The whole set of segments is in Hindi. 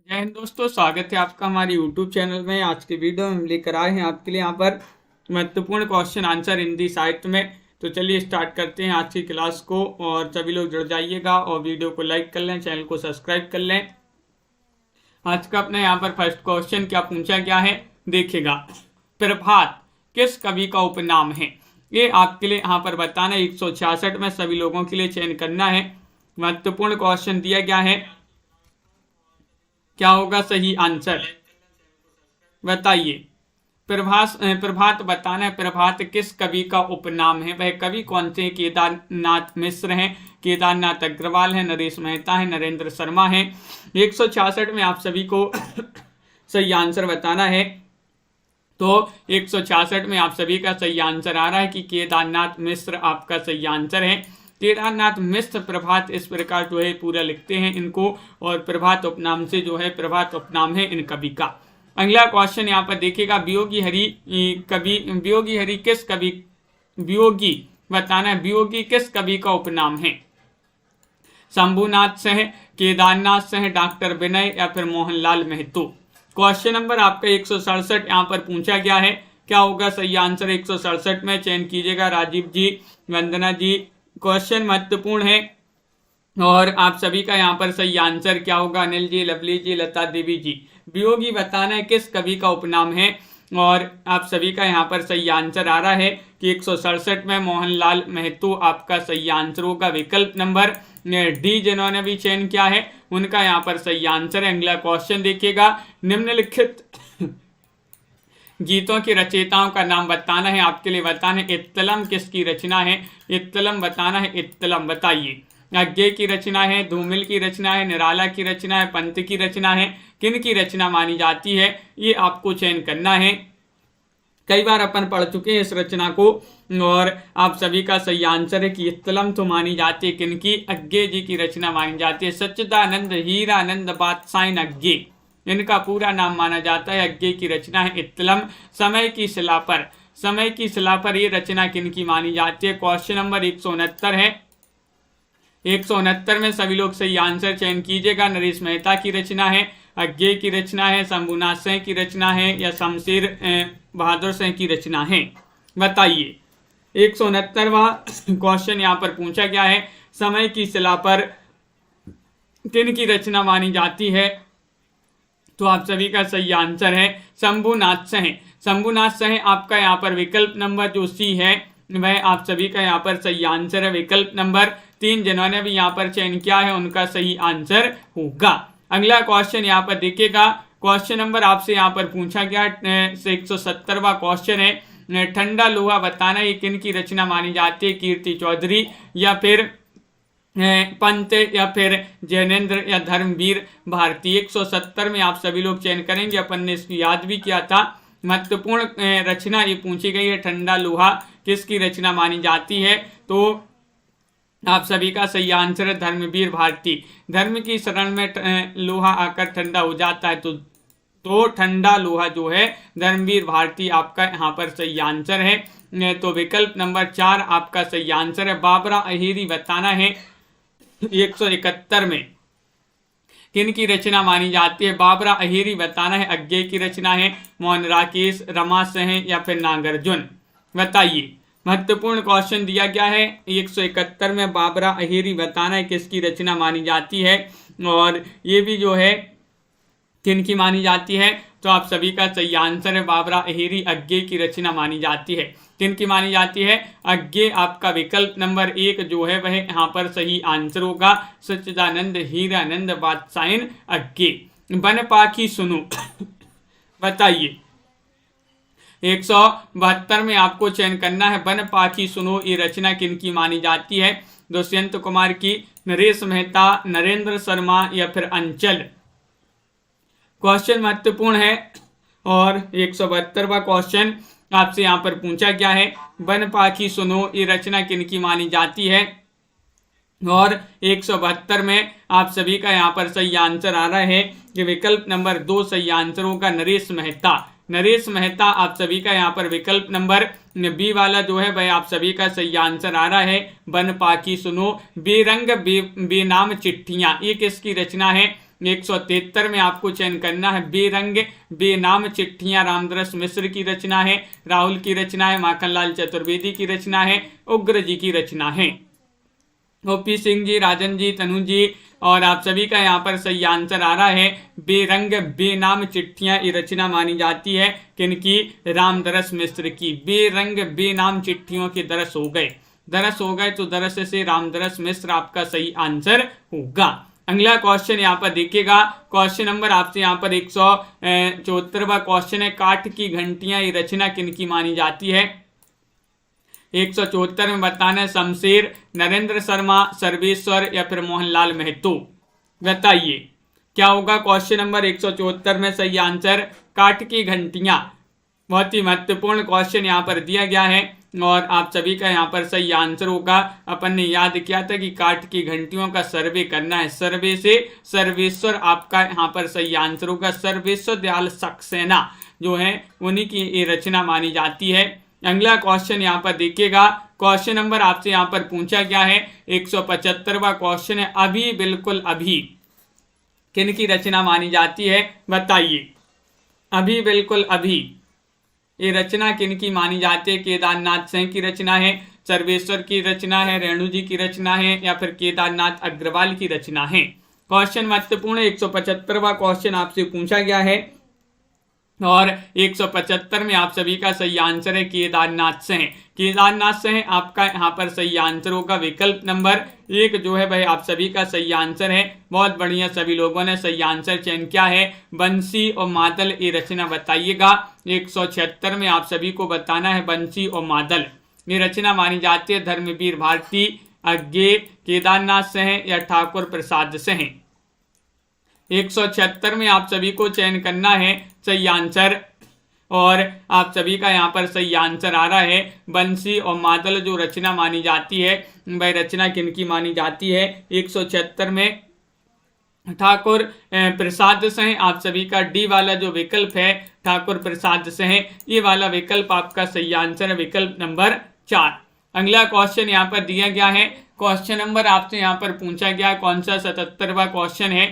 जय हिंद दोस्तों, स्वागत है आपका हमारे YouTube चैनल में। आज के वीडियो में हम लेकर आए हैं आपके लिए यहाँ पर महत्वपूर्ण क्वेश्चन आंसर हिंदी साहित्य में। तो चलिए स्टार्ट करते हैं आज की क्लास को और सभी लोग जुड़ जाइएगा और वीडियो को लाइक कर लें, चैनल को सब्सक्राइब कर लें। आज का अपने यहाँ पर फर्स्ट क्वेश्चन क्या पूछा गया है देखिएगा। प्रभात किस कवि का उपनाम है? ये आपके लिए यहाँ पर बताना है। 166 में सभी लोगों के लिए चयन करना है। महत्वपूर्ण क्वेश्चन दिया गया है, क्या होगा सही आंसर बताइए। प्रभात बताना है। प्रभात किस कवि का उपनाम है? वह कवि कौन से? केदारनाथ मिश्र हैं, केदारनाथ अग्रवाल है, नरेश मेहता है, नरेंद्र शर्मा है। 166 में आप सभी को सही आंसर बताना है। तो 166 में आप सभी का सही आंसर आ रहा है कि केदारनाथ मिश्र आपका सही आंसर है। केदारनाथ मिश्र प्रभात इस प्रकार जो है पूरा लिखते हैं इनको, और प्रभात उपनाम से जो है प्रभात उपनाम है इन कवि का। अगला क्वेश्चन यहाँ पर देखिएगा। वियोगी हरि किस कवि, वियोगी बताना है, वियोगी किस कवि का उपनाम है? शंभुनाथ सिंह, केदारनाथ सिंह, डॉक्टर विनय या फिर मोहनलाल महतो। क्वेश्चन नंबर आपका 167 यहाँ पर पूछा गया है। क्या होगा सही आंसर? 167 में चयन कीजिएगा। राजीव जी, वंदना जी। क्वेश्चन महत्वपूर्ण है और आप सभी का यहाँ पर सही आंसर क्या होगा? अनिल जी, लवली जी, लता देवी जी। वियोगी बताना है किस कवि का उपनाम है, और आप सभी का यहाँ पर सही आंसर आ रहा है कि 167 में मोहनलाल महतो आपका सही आंसर होगा। विकल्प नंबर डी जिन्होंने भी चयन किया है उनका यहाँ पर सही आंसर है। अगला क्वेश्चन देखिएगा। निम्नलिखित गीतों के रचयिताओं का नाम बताना है। आपके लिए बताना है इत्तलम किसकी रचना है? इत्तलम बताना है। इत्तलम बताइए। अज्ञे की रचना है, धूमिल की रचना है, निराला की रचना है, पंत की रचना है, किन की रचना मानी जाती है? ये आपको चयन करना है। कई बार अपन पढ़ चुके हैं इस रचना को, और आप सभी का सही आंसर है कि इत्तलम तो मानी जाती है किनकी? अज्ञे जी की रचना मानी जाती है। सच्चिदानंद हीरानंद बादशाह अज्ञे इनका पूरा नाम माना जाता है। अज्ञे की रचना है इत्तलम। समय की शिला पर ये रचना किनकी मानी जाती है? क्वेश्चन नंबर 169 है। 169 में सभी लोग सही आंसर चयन कीजिएगा। नरेश मेहता की रचना है, अज्ञे की रचना है, शंभुनाथ सिंह की रचना है, या शमशेर बहादुर सिंह की रचना है? बताइए। 169वां क्वेश्चन यहाँ पर पूछा गया है। समय की शिला पर किन की रचना मानी जाती है? तो आप सभी का सही आंसर है शंभुनाथ सिंह। शंभुनाथ सिंह आपका यहाँ पर विकल्प नंबर जो सी है वह आप सभी का यहाँ पर सही आंसर है। विकल्प नंबर 3 जिन्होंने भी यहाँ पर चयन किया है उनका सही आंसर होगा। अगला क्वेश्चन यहाँ पर देखिएगा। क्वेश्चन नंबर आपसे यहाँ पर पूछा गया 170वां क्वेश्चन है। ठंडा लोहा बताना ये किन की रचना मानी जाती है? कीर्ति चौधरी, या फिर पंत, या फिर जैनेन्द्र, या धर्मवीर भारती। 170 में आप सभी लोग चयन करेंगे। अपन ने इसको याद भी किया था। महत्वपूर्ण रचना ये पूछी गई है। ठंडा लोहा किसकी रचना मानी जाती है? तो आप सभी का सही आंसर है धर्मवीर भारती। धर्म की शरण में लोहा आकर ठंडा हो जाता है, तो ठंडा लोहा जो है धर्मवीर भारती आपका यहाँ पर सही आंसर है। तो विकल्प नंबर 4 आपका सही आंसर है। बाबरा अहिरी बताना है 171 में किन की रचना मानी जाती है? बाबरा अहिरी बताना है अज्ञे की रचना है, मोहन राकेश, रमा सिंह, या फिर नागार्जुन? बताइए। महत्वपूर्ण क्वेश्चन दिया गया है 171 में। बाबरा अहिरी बताना है किसकी रचना मानी जाती है, और ये भी जो है किन की मानी जाती है? तो आप सभी का सही आंसर है बाबरा अहिरी अज्ञे की रचना मानी जाती है। किन की मानी जाती है? अज्ञे आपका विकल्प नंबर 1 जो है वह यहाँ पर सही आंसर होगा। सच्चिदानंद हीरानंद बादशाह अज्ञे। वन पाखी सुनो बताइए। 172 में आपको चयन करना है। वन पाखी सुनो ये रचना किन की मानी जाती है? दुष्यंत कुमार की, नरेश मेहता, नरेंद्र शर्मा, या फिर अंचल? क्वेश्चन महत्वपूर्ण है और 172वां क्वेश्चन आपसे यहाँ पर पूछा गया है। वन पाखी सुनो ये रचना किन की मानी जाती है? और 172 में आप सभी का यहाँ पर सही आंसर आ रहा है कि विकल्प नंबर 2 सही आंसर होगा। नरेश मेहता। नरेश मेहता आप सभी का यहाँ पर विकल्प नंबर बी वाला जो है वह आप सभी का सही आंसर आ रहा है। वन पाखी सुनो। बेरंग बेनाम चिट्ठियां ये किसकी रचना है? 173 में आपको चयन करना है बेरंग बेनाम चिट्ठियां, रामदरस मिश्र की रचना है, राहुल की रचना है, माखनलाल चतुर्वेदी की रचना है, उग्र जी की रचना है। ओपी सिंह जी, राजन जी, तनु जी और आप सभी का यहाँ पर सही आंसर आ रहा है बेरंग बेनाम चिट्ठियां। ये रचना मानी जाती है किनकी? रामदरस मिश्र की। बेरंग बेनाम चिट्ठियों के दरस हो गए तो दरस से रामदरस मिश्र आपका सही आंसर होगा। अगला क्वेश्चन यहाँ पर देखिएगा, क्वेश्चन नंबर आपसे यहाँ पर 174वां क्वेश्चन है, काठ की घंटियां ये रचना किनकी मानी जाती है? 174 में बताना है शमशेर, नरेंद्र शर्मा, सर्वेश्वर या फिर मोहनलाल महतो। बताइए क्या होगा क्वेश्चन नंबर 174 में सही आंसर? काठ की घंटियां। बहुत ही महत्वपूर्ण क्वेश्चन यहाँ पर दिया गया है और आप सभी का यहाँ पर सही आंसर होगा। अपन ने याद किया था कि काठ की घंटियों का सर्वे करना है, सर्वे से सर्वेश्वर आपका यहाँ पर सही आंसर होगा। सर्वेश्वर दयाल सक्सेना जो है उन्हीं की ये रचना मानी जाती है। अगला क्वेश्चन यहाँ पर देखिएगा, क्वेश्चन नंबर आपसे यहाँ पर पूछा गया है 175वां क्वेश्चन है, अभी बिल्कुल अभी किन की रचना मानी जाती है? बताइए अभी बिल्कुल अभी ये रचना किन की मानी जाती है? केदारनाथ सिंह की रचना है, सर्वेश्वर की रचना है, रेणु जी की रचना है या फिर केदारनाथ अग्रवाल की रचना है। क्वेश्चन महत्वपूर्ण 175वां क्वेश्चन आपसे पूछा गया है और 175 में आप सभी का सही आंसर है केदारनाथ सिंह। केदारनाथ सिंह आपका यहाँ पर सही आंसर होगा। विकल्प नंबर 1 जो है भाई आप सभी का सही आंसर है। बहुत बढ़िया, सभी लोगों ने सही आंसर चयन किया है। बंसी और मादल ये रचना बताइएगा। 176 में आप सभी को बताना है बंसी और मादल ये रचना मानी जाती है धर्मवीर भारती, अज्ञे, केदारनाथ सिंह या ठाकुर प्रसाद सिंह। 176 में आप सभी को चयन करना है सही आंसर और आप सभी का यहाँ पर सही आंसर आ रहा है बंसी और मादल जो रचना मानी जाती है। वह रचना किनकी मानी जाती है? 176 में ठाकुर प्रसाद सिंह। आप सभी का डी वाला जो विकल्प है ठाकुर प्रसाद सिंह, ये वाला विकल्प आपका सही आंसर है, विकल्प नंबर 4। अगला क्वेश्चन यहाँ पर दिया गया है, क्वेश्चन नंबर आपसे यहाँ पर पूछा गया कौन सा? 77वां क्वेश्चन है।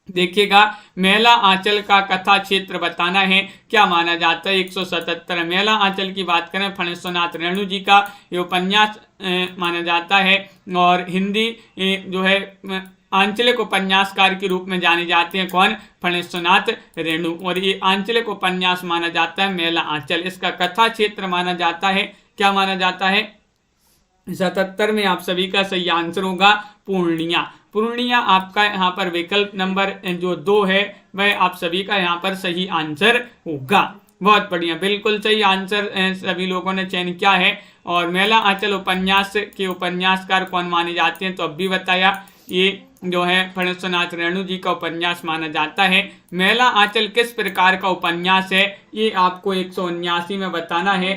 देखिएगा, मेला आंचल का कथा क्षेत्र बताना है, क्या माना जाता है? 177 मेला आंचल की बात करें फणेश्वरनाथ रेणु जी का ये उपन्यास माना जाता है और हिंदी जो है आंचलिक उपन्यासकार के रूप में जाने जाते हैं कौन? फणेश्वरनाथ रेणु। और ये आंचलिक उपन्यास माना जाता है मेला आंचल। इसका कथा क्षेत्र माना जाता है, क्या माना जाता है? 77 में आप सभी का सही आंसर होगा पूर्णिया। पूर्णिया आपका यहाँ पर विकल्प नंबर जो 2 है वह आप सभी का यहाँ पर सही आंसर होगा। बहुत बढ़िया, बिल्कुल सही आंसर सभी लोगों ने चयन किया है। और मेला आंचल उपन्यास के उपन्यासकार कौन माने जाते हैं? तो अब भी बताया, ये जो है फणेश्वरनाथ रेणु जी का उपन्यास माना जाता है। मेला आंचल किस प्रकार का उपन्यास है ये आपको 179 में बताना है।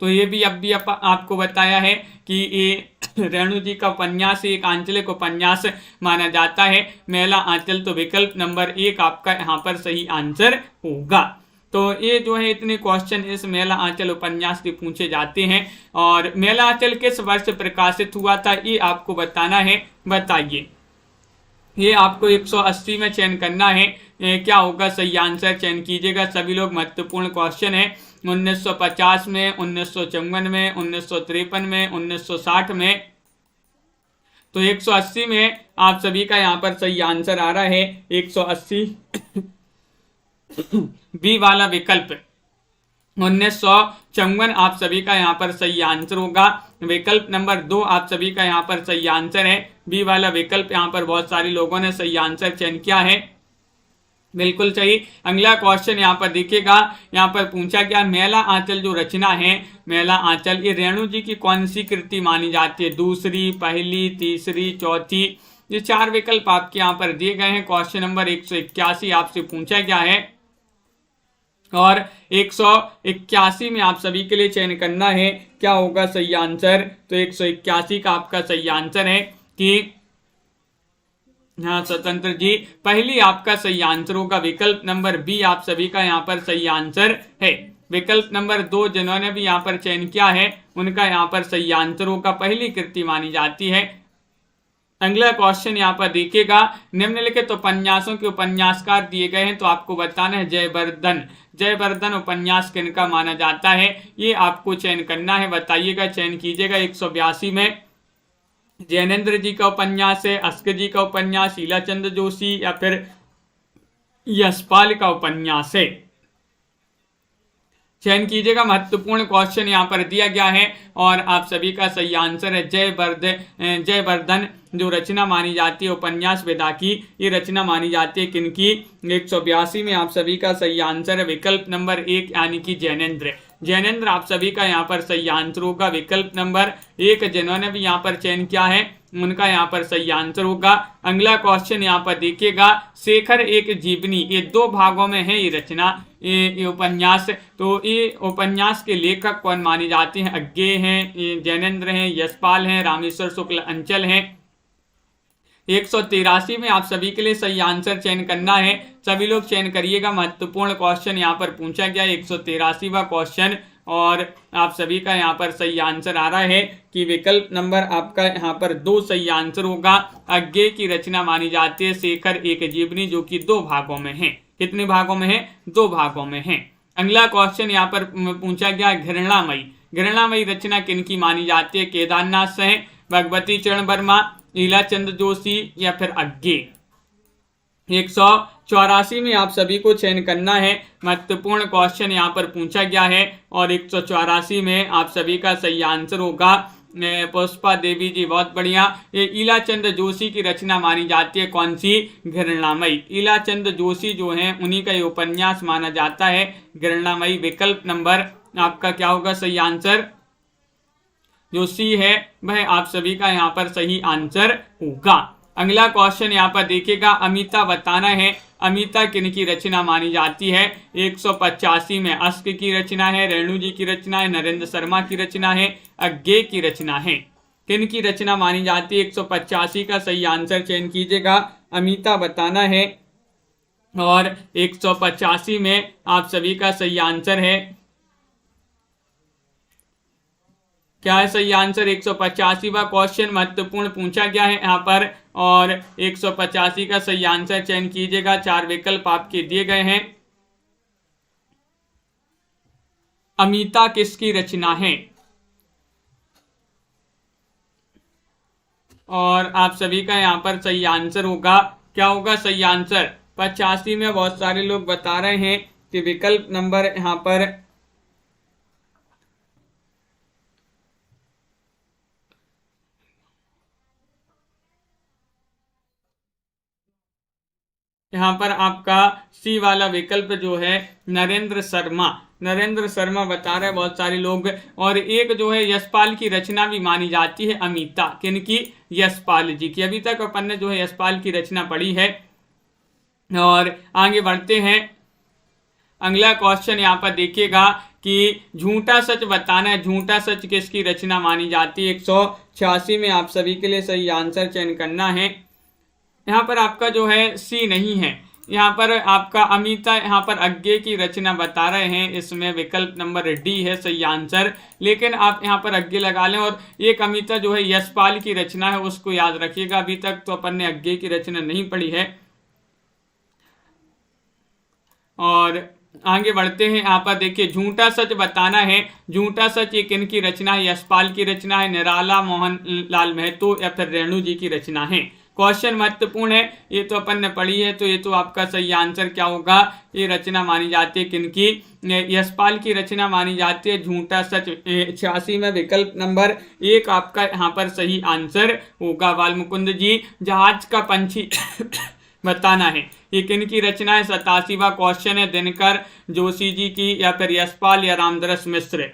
तो ये भी अब भी आपको बताया है कि ये रेणु जी का उपन्यास एक आंचलिक उपन्यास माना जाता है मेला आंचल। तो विकल्प नंबर 1 आपका यहाँ पर सही आंसर होगा। तो ये जो है इतने क्वेश्चन इस मेला आंचल उपन्यास के पूछे जाते हैं। और मेला आंचल किस वर्ष प्रकाशित हुआ था ये आपको बताना है। बताइए, ये आपको 180 में चयन करना है, क्या होगा सही आंसर? चयन कीजिएगा सभी लोग, महत्वपूर्ण क्वेश्चन है। 1950 में, 1954 में, 1953 में, 1960 में। तो 180 में आप सभी का यहाँ पर सही आंसर आ रहा है 180 बी वाला विकल्प। 1954 आप सभी का यहाँ पर सही आंसर होगा। विकल्प नंबर 2 आप सभी का यहाँ पर सही आंसर है, बी वाला विकल्प। यहाँ पर बहुत सारे लोगों ने सही आंसर चयन किया है, बिल्कुल सही। अगला क्वेश्चन यहाँ पर देखिएगा, यहाँ पर पूछा गया मेला आंचल जो रचना है मेला आंचल, ये रेणु जी की कौन सी कृति मानी जाती है? दूसरी, पहली, तीसरी, चौथी। ये 4 विकल्प आपके यहाँ पर दिए गए हैं। क्वेश्चन नंबर 181 आपसे पूछा गया है और 181 में आप सभी के लिए चयन करना है, क्या होगा सही आंसर? तो 181 का आपका सही आंसर है कि हाँ स्वतंत्र जी, पहली आपका सही आंसर होगा। विकल्प नंबर बी आप सभी का यहाँ पर सही आंसर है। विकल्प नंबर 2 जिन्होंने भी यहाँ पर चयन किया है उनका यहाँ पर सही आंसर होगा, पहली कृति मानी जाती है। अगला क्वेश्चन यहाँ पर देखिएगा, निम्नलिखित उपन्यासों के उपन्यासकार दिए गए हैं तो आपको बताना है जयवर्धन। जयवर्धन उपन्यास किनका माना जाता है, ये आपको चयन करना है, बताइएगा, चयन कीजिएगा। 182 में जैनेन्द्र जी का उपन्यास है, अस्क जी का उपन्यास, ईलाचंद जोशी या फिर यशपाल का उपन्यास है, चयन कीजिएगा। महत्वपूर्ण क्वेश्चन यहाँ पर दिया गया है और आप सभी का सही आंसर है जयवर्धन। जो रचना मानी जाती है उपन्यास विधा की, ये रचना मानी जाती है किनकी, 182 में आप सभी का सही आंसर है विकल्प नंबर 1 यानी कि जैनेन्द्र। जैनेन्द्र आप सभी का यहाँ पर सही आंसर होगा विकल्प नंबर 1। जिन्होंने भी यहाँ पर चयन किया है उनका यहाँ पर सही आंसर होगा। अगला क्वेश्चन यहाँ पर देखिएगा, शेखर एक जीवनी, ये 2 भागों में है ये रचना, ये उपन्यास। तो ये उपन्यास के लेखक कौन माने जाते हैं, अज्ञे हैं, जैनेन्द्र हैं, यशपाल हैं, रामेश्वर शुक्ल अंचल हैं। 183 में आप सभी के लिए सही आंसर चयन करना है, सभी लोग चयन करिएगा। महत्वपूर्ण क्वेश्चन यहाँ पर पूछा गया 183वां क्वेश्चन और आप सभी का यहाँ पर सही आंसर आ रहा है कि विकल्प नंबर आपका यहाँ पर 2 सही आंसर होगा। अज्ञे की रचना मानी जाती है शेखर एक जीवनी, जो कि 2 भागों में है। कितने भागों में है, 2 भागों में है। अगला क्वेश्चन यहाँ पर पूछा गया, घृणामयी, घृणामयी रचना किनकी मानी जाती है, केदारनाथ से, भगवती चरण वर्मा, ईलाचंद जोशी या फिर अज्ञे। 184 में आप सभी को चयन करना है, महत्वपूर्ण क्वेश्चन यहाँ पर पूछा गया है और 184 में आप सभी का सही आंसर होगा पुष्पा देवी जी, बहुत बढ़िया। ये ईलाचंद जोशी की रचना मानी जाती है, कौन सी, घृणामयी। ईलाचंद जोशी जो हैं उन्हीं का ये उपन्यास माना जाता है घृणामयी। विकल्प नंबर आपका क्या होगा सही आंसर, जो सी है वह आप सभी का यहाँ पर सही आंसर होगा। अगला क्वेश्चन यहाँ पर देखिएगा, अमिता बताना है, अमिता किनकी रचना मानी जाती है। 185 में अस्क की रचना है, रेणु जी की रचना है, नरेंद्र शर्मा की रचना है, अज्ञे की रचना है। किनकी रचना मानी जाती है, 185 का सही आंसर चयन कीजिएगा, अमिता बताना है। और 185 में आप सभी का सही आंसर है, क्या है सही आंसर, 185वां क्वेश्चन महत्वपूर्ण पूछा गया है यहाँ पर और 185 का सही आंसर चयन कीजिएगा। 4 विकल्प आपके दिए गए हैं। अमिता किसकी रचना है, और आप सभी का यहाँ पर सही आंसर होगा, क्या होगा सही आंसर, 85 में बहुत सारे लोग बता रहे हैं कि विकल्प नंबर यहाँ पर आपका सी वाला विकल्प जो है नरेंद्र शर्मा, नरेंद्र शर्मा बता रहे हैं बहुत सारे लोग। और एक जो है यशपाल की रचना भी मानी जाती है, अमिता, किनकी, यशपाल जी की। अभी तक अपन ने जो है यशपाल की रचना पढ़ी है। और आगे बढ़ते हैं, अगला क्वेश्चन यहाँ पर देखिएगा कि झूठा सच बताना है, झूठा सच किसकी रचना मानी जाती है। 186 में आप सभी के लिए सही आंसर चयन करना है। यहाँ पर आपका जो है सी नहीं है, यहाँ पर आपका अमिता यहाँ पर अज्ञे की रचना बता रहे हैं, इसमें विकल्प नंबर डी है सही आंसर। लेकिन आप यहाँ पर अज्ञे लगा लें और एक अमिता जो है यशपाल की रचना है उसको याद रखिएगा। अभी तक तो अपन ने अज्ञे की रचना नहीं पढ़ी है। और आगे बढ़ते हैं, यहाँ पर देखिए झूठा सच बताना है, झूठा सच ये किनकी रचना है, यशपाल की रचना है, निराला मोहन लाल महतो या फिर रेणु जी की रचना है। क्वेश्चन महत्वपूर्ण है, ये तो अपन ने पढ़ी है, तो ये तो आपका सही आंसर क्या होगा, ये रचना मानी जाती है किनकी, यशपाल की रचना मानी जाती है झूठा सच। 86 में विकल्प नंबर 1 आपका यहाँ पर सही आंसर होगा। बालमुकुंद जी, जहाज का पंछी बताना है, ये किनकी रचना है। 87वां क्वेश्चन है, दिनकर जोशी जी की या फिर यशपाल या रामदरस मिश्र।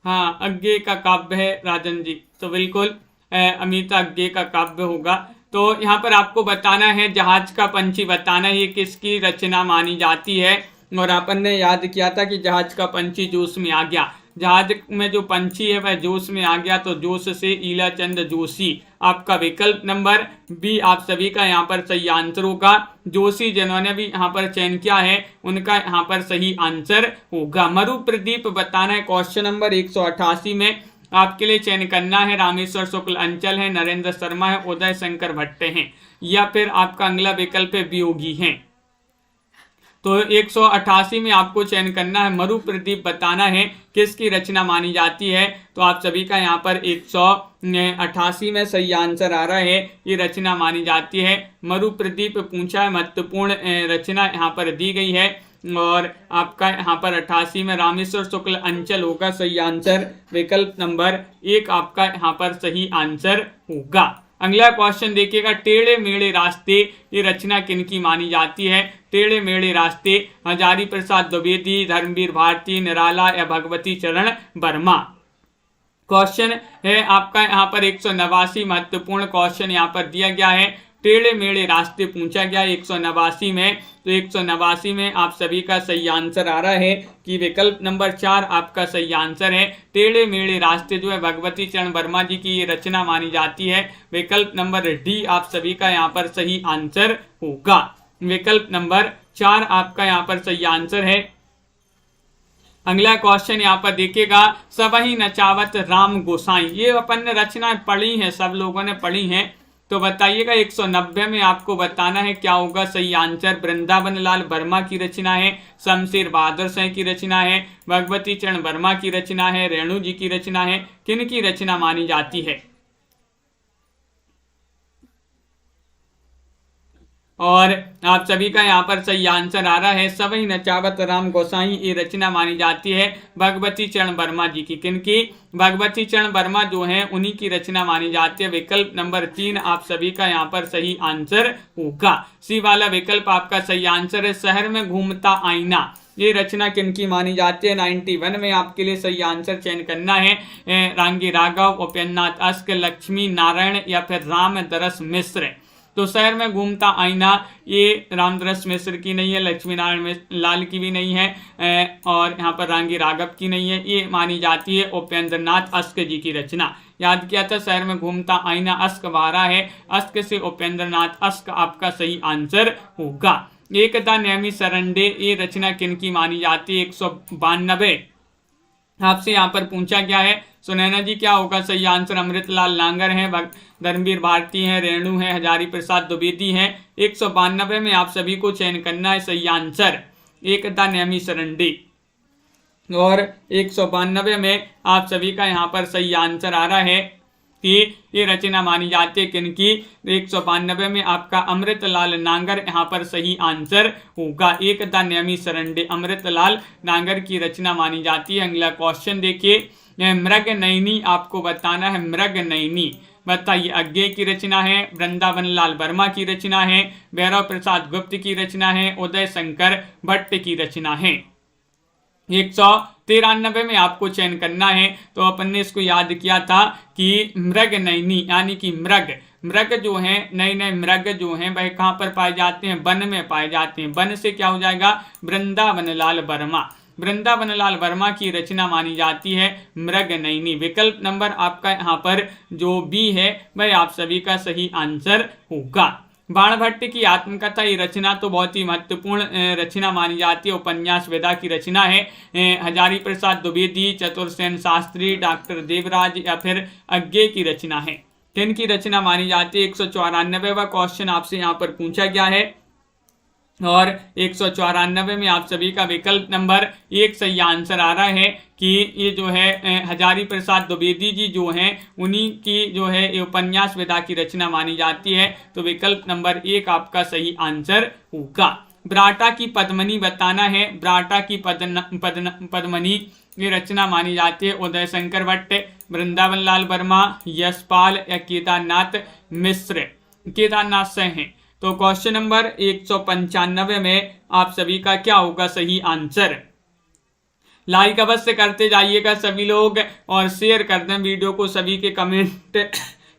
हाँ, अज्ञे का काव्य है राजन जी, तो बिल्कुल अमिता अज्ञे का काव्य होगा। तो यहाँ पर आपको बताना है जहाज का पंछी बताना है, ये किसकी रचना मानी जाती है। और अपन ने याद किया था कि जहाज का पंछी जोश में आ गया, जहाज में जो पंछी है वह जोश में आ गया, तो जोश से ईलाचंद जोशी आपका विकल्प नंबर बी आप सभी का यहाँ पर सही आंसर होगा। जोशी जिन्होंने भी यहाँ पर चयन किया है उनका यहाँ पर सही आंसर होगा। मरु प्रदीप बताना है, क्वेश्चन नंबर 188 में आपके लिए चयन करना है रामेश्वर शुक्ल अंचल है, नरेंद्र शर्मा है, उदय शंकर भट्ट हैं, या फिर आपका अगला विकल्प है वियोगी हैं। तो 188 में आपको चयन करना है मरु प्रदीप, बताना है किसकी रचना मानी जाती है। तो आप सभी का यहाँ पर 188 में सही आंसर आ रहा है, ये रचना मानी जाती है मरु प्रदीप पूछा है, महत्वपूर्ण रचना यहाँ पर दी गई है। और आपका यहाँ पर 88 में रामेश्वर शुक्ल अंचल होगा सही आंसर, विकल्प नंबर 1 आपका यहाँ पर सही आंसर होगा। अगला क्वेश्चन देखिएगा, टेढ़े मेढ़े रास्ते ये रचना किनकी मानी जाती है। टेढ़े मेढ़े रास्ते हजारी प्रसाद द्विवेदी, धर्मवीर भारती, निराला या भगवती चरण वर्मा। क्वेश्चन है आपका यहाँ पर 189 महत्वपूर्ण क्वेश्चन यहाँ पर दिया गया है, टेढ़े मेढ़े रास्ते पूछा गया 189 में। तो 189 में आप सभी का सही आंसर आ रहा है कि विकल्प नंबर 4 आपका सही आंसर है। टेढ़े मेढ़े रास्ते जो है भगवती चरण वर्मा जी की ये रचना मानी जाती है, विकल्प नंबर डी आप सभी का यहाँ पर सही आंसर होगा। विकल्प नंबर 4 आपका यहाँ पर सही आंसर है। अगला क्वेश्चन यहाँ पर देखिएगा, सबही नचावत राम गोसाई, ये अपन ने रचनाएं पढ़ी हैं, सब लोगों ने पढ़ी हैं। तो बताइएगा 190 में आपको बताना है क्या होगा सही आंसर। वृंदावन लाल वर्मा की रचना है, शमशेर बहादुर शाह की रचना है, भगवती चरण वर्मा की रचना है, रेणु जी की रचना है, किन की रचना मानी जाती है। और आप सभी का यहाँ पर सही आंसर आ रहा है, सबही नचावत राम गोसाई ये रचना मानी जाती है भगवती चरण वर्मा जी की। किनकी? भगवती चरण वर्मा जो हैं उन्हीं की रचना मानी जाती है। विकल्प नंबर 3 आप सभी का यहाँ पर सही आंसर होगा। सी वाला विकल्प आपका सही आंसर है। शहर में घूमता आईना ये रचना किनकी मानी जाती है। 91 में आपके लिए सही आंसर चयन करना है। रांगी राघव, उपेन्द्रनाथ अश्क, लक्ष्मी नारायण या फिर रामदरस मिश्र। तो शहर में घूमता आईना ये रामदरस मिश्र की नहीं है, लक्ष्मी नारायण लाल की भी नहीं है, और यहाँ पर रांगी राघव की नहीं है, ये मानी जाती है उपेन्द्रनाथ अश्क जी की रचना। याद किया था, शहर में घूमता आईना अश्क बारा है, अश्क से उपेन्द्रनाथ अश्क आपका सही आंसर होगा। एकदा नेमी सरंडे ये रचना किनकी मानी जाती है। 192 आपसे यहाँ पर पूछा गया है। सुनैना जी क्या होगा सही आंसर। अमृतलाल नांगर हैं, धर्मवीर भारती हैं, रेणु हैं, हजारी प्रसाद द्विवेदी हैं। 192 में आप सभी को चयन करना है सही आंसर एकदा नेमी सरंडे। और 192 में आप सभी का यहाँ पर सही आंसर आ रहा है कि ये रचना मानी जाती है किनकी। 192 में आपका अमृतलाल नांगर यहाँ पर सही आंसर होगा। एकदा नेमी सरंडे अमृतलाल नांगर की रचना मानी जाती है। अगला क्वेश्चन देखिए, मृग नयनी आपको बताना है। मृग नयनी बताइए, अज्ञे की रचना है, वृंदावन लाल वर्मा की रचना है, भैरव प्रसाद गुप्त की रचना है, उदय शंकर भट्ट की रचना है। 193 में आपको चयन करना है। तो अपन ने इसको याद किया था कि मृग नयनी यानी कि मृग जो है, नए नए मृग जो हैं वह कहाँ पर पाए जाते हैं, वन में पाए जाते हैं। वन से क्या हो जाएगा, वृंदावन लाल वर्मा। वृंदावन लाल वर्मा की रचना मानी जाती है मृग नयनी। विकल्प नंबर आपका यहाँ पर जो बी है वह आप सभी का सही आंसर होगा। बाणभट्ट की आत्मकथा ये रचना तो बहुत ही महत्वपूर्ण रचना मानी जाती है, उपन्यास वेदा की रचना है। हजारी प्रसाद द्विवेदी, चतुर्सेन शास्त्री, डॉक्टर देवराज या फिर अज्ञे की रचना है। किनकी रचना मानी जाती है। 194वां क्वेश्चन आपसे यहाँ पर पूछा गया है। और 194 में आप सभी का विकल्प नंबर 1 सही आंसर आ रहा है कि ये जो है हजारी प्रसाद द्विवेदी जी जो हैं उन्हीं की जो है ये उपन्यास वेदा की रचना मानी जाती है। तो विकल्प नंबर 1 आपका सही आंसर होगा। ब्राटा की पद्मनी बताना है। ब्राटा की पद्मनी ये रचना मानी जाती है उदय शंकर भट्ट, वृंदावन लाल वर्मा, यशपाल या केदारनाथ मिश्र। केदारनाथ से हैं। तो क्वेश्चन नंबर 195 में आप सभी का क्या होगा सही आंसर। लाइक अवश्य करते जाइएगा सभी लोग और शेयर कर दें वीडियो को। सभी के कमेंट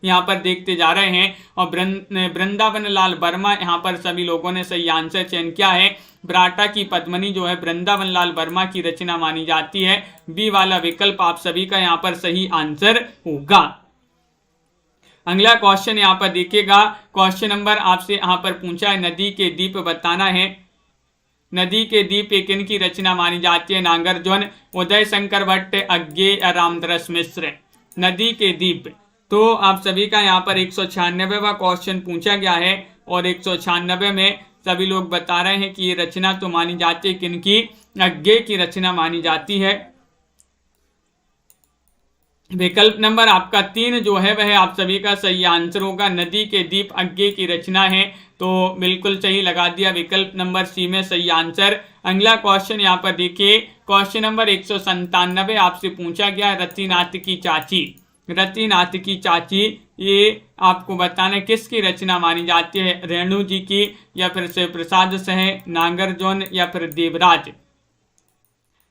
यहाँ पर देखते जा रहे हैं। और वृंदावन लाल वर्मा यहाँ पर सभी लोगों ने सही आंसर चयन किया है। ब्राटा की पद्मनी जो है वृंदावन लाल वर्मा की रचना मानी जाती है। बी वाला विकल्प आप सभी का यहाँ पर सही आंसर होगा। अगला क्वेश्चन यहाँ पर देखिएगा। क्वेश्चन नंबर आपसे यहाँ पर पूछा है, नदी के दीप बताना है। नदी के दीप किन की रचना मानी जाती है। नागार्जुन, उदय शंकर भट्ट, अज्ञे या रामदरस मिश्र। नदी के द्वीप। तो आप सभी का यहाँ पर 196वां क्वेश्चन पूछा गया है और 196 में सभी लोग बता रहे हैं कि ये रचना तो मानी जाती है किनकी, अज्ञे की रचना मानी जाती है। विकल्प नंबर आपका 3 जो है वह आप सभी का सही आंसर होगा, नदी के द्वीप अज्ञे की रचना है। तो बिल्कुल सही लगा दिया, विकल्प नंबर सी में सही आंसर। अगला क्वेश्चन यहाँ पर देखिए, क्वेश्चन नंबर 197 आपसे पूछा गया, रतिनाथ की चाची। रतिनाथ की चाची ये आपको बताना किसकी रचना मानी जाती है, रेणु जी की या फिर शिव प्रसाद सह, नागरजोन या फिर देवराज।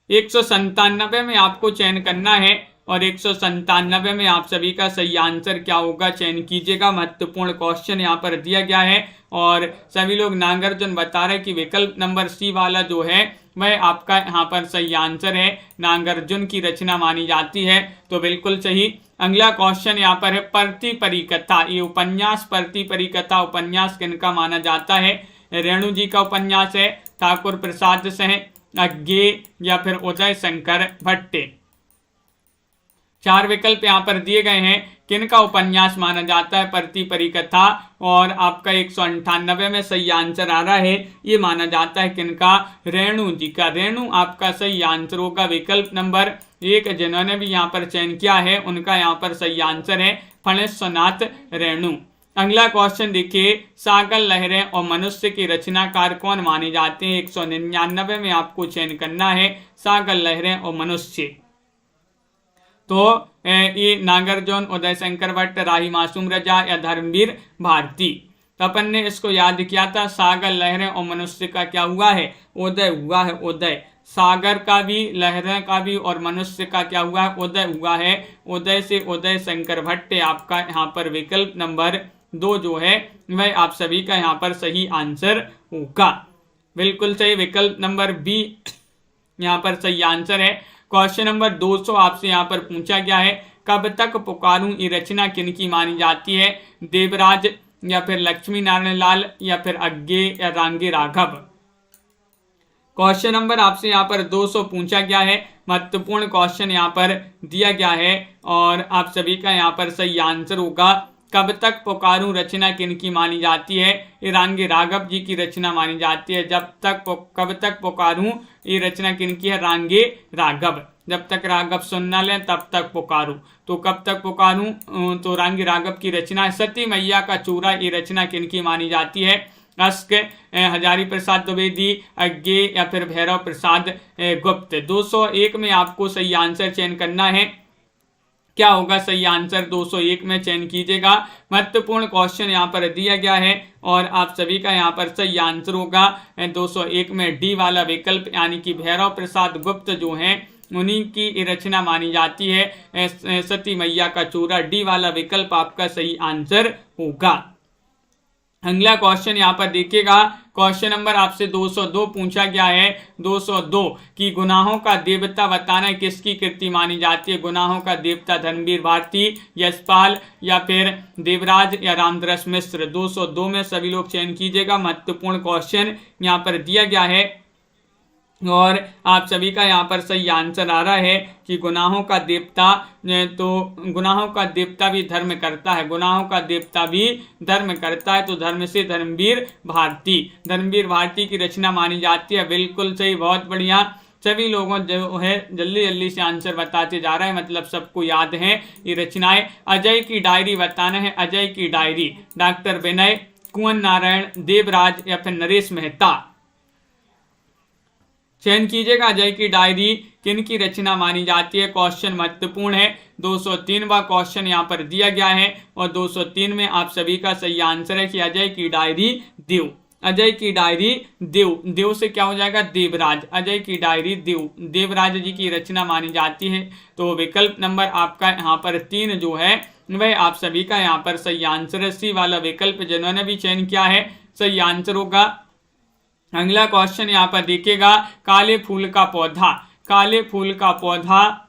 197 में आपको चयन करना है और 197 में आप सभी का सही आंसर क्या होगा चयन कीजिएगा। महत्वपूर्ण क्वेश्चन यहाँ पर दिया गया है और सभी लोग नागार्जुन बता रहे कि विकल्प नंबर सी वाला जो है वह आपका यहाँ पर सही आंसर है, नागार्जुन की रचना मानी जाती है। तो बिल्कुल सही। अगला क्वेश्चन यहाँ पर है, परती परिकथा। ये उपन्यास परती परिकथा उपन्यास किनका माना जाता है, रेणु जी का उपन्यास है, ठाकुर प्रसाद सह, अज्ञे या फिर उदय शंकर भट्टे। 4 विकल्प यहाँ पर दिए गए हैं, किनका उपन्यास माना जाता है परती परिकथा, और आपका 198 में सही आंसर आ रहा है, ये माना जाता है किनका, रेणु जी का। रेणु आपका सही आंसर होगा। विकल्प नंबर 1 जिन्होंने भी यहाँ पर चयन किया है उनका यहाँ पर सही आंसर है फणेश्वरनाथ रेणु। अगला क्वेश्चन देखिए, सागर लहरें और मनुष्य की रचनाकार कौन माने जाते हैं। 199 में आपको चयन करना है सागर लहरें और मनुष्य। तो ये नागार्जुन, उदय शंकर भट्ट, राही मासूम रजा या धर्मवीर भारती। तो अपन ने इसको याद किया था, सागर लहरें और मनुष्य का क्या हुआ है, उदय हुआ है, उदय। सागर का भी, लहरें का भी और मनुष्य का क्या हुआ है, उदय हुआ है। उदय से उदय शंकर भट्ट आपका यहाँ पर विकल्प नंबर 2 जो है वह आप सभी का यहाँ पर सही आंसर होगा। बिल्कुल सही, विकल्प नंबर बी यहाँ पर सही आंसर है। क्वेश्चन नंबर 200 आपसे यहाँ पर पूछा गया है, कब तक पुकारूं ये रचना किनकी मानी जाती है, देवराज या फिर लक्ष्मी नारायण लाल या फिर अज्ञे या रांगे राघव। क्वेश्चन नंबर आपसे यहाँ पर 200 पूछा गया है, महत्वपूर्ण क्वेश्चन यहाँ पर दिया गया है और आप सभी का यहाँ पर सही आंसर होगा, कब तक पुकारूं रचना किनकी मानी जाती है, ये रांगे राघव जी की रचना मानी जाती है। कब तक पुकारूं ये रचना किनकी है, रांगे राघव। जब तक राघव सुन ना लें तब तक पुकारूं। तो कब तक पुकारूं, तो रांगे राघव की रचना है। सती मैया का चूरा ये रचना किनकी मानी जाती है, अस्क, हजारी प्रसाद द्विवेदी, अज्ञे या फिर भैरव प्रसाद गुप्त। 201 में आपको सही आंसर चयन करना है, क्या होगा सही आंसर, 201 में चयन कीजिएगा। महत्वपूर्ण क्वेश्चन यहाँ पर दिया गया है और आप सभी का यहाँ पर सही आंसर होगा 201 में डी वाला विकल्प, यानी कि भैरव प्रसाद गुप्त जो हैं उन्हीं की रचना मानी जाती है सती मैया का चूरा। डी वाला विकल्प आपका सही आंसर होगा। अगला क्वेश्चन यहाँ पर देखिएगा, क्वेश्चन नंबर आपसे 202 पूछा गया है। 202 की गुनाहों का देवता बताना किसकी कृति मानी जाती है, गुनाहों का देवता धर्मवीर भारती, यशपाल या फिर देवराज या रामदरस मिश्र। 202 में सभी लोग चयन कीजिएगा। महत्वपूर्ण क्वेश्चन यहाँ पर दिया गया है और आप सभी का यहाँ पर सही आंसर आ रहा है कि गुनाहों का देवता, तो गुनाहों का देवता भी धर्म करता है, गुनाहों का देवता भी धर्म करता है, तो धर्म से धर्मवीर भारती, धर्मवीर भारती की रचना मानी जाती है। बिल्कुल सही, बहुत बढ़िया। सभी लोगों जो है जल्दी जल्दी से आंसर बताते जा रहे हैं, मतलब सबको याद है ये रचनाएं। अजय की डायरी बताना है, अजय की डायरी, डॉक्टर विनय, कुंवर नारायण, देवराज या फिर नरेश मेहता। चयन कीजिएगा, अजय की डायरी किनकी रचना मानी जाती है। क्वेश्चन महत्वपूर्ण है। 203वां क्वेश्चन यहाँ पर दिया गया है और 203 में आप सभी का सही आंसर है कि अजय की डायरी देव, अजय की डायरी देव। देव से क्या हो जाएगा, देवराज। अजय की डायरी देव, देवराज जी की रचना मानी जाती है। तो विकल्प नंबर आपका यहाँ पर 3 जो है वह आप सभी का यहाँ पर सही आंसर है। सी वाला विकल्प जिन्होंने भी चयन किया है सही आंसर होगा। अगला क्वेश्चन यहाँ पर देखिएगा, काले फूल का पौधा, काले फूल का पौधा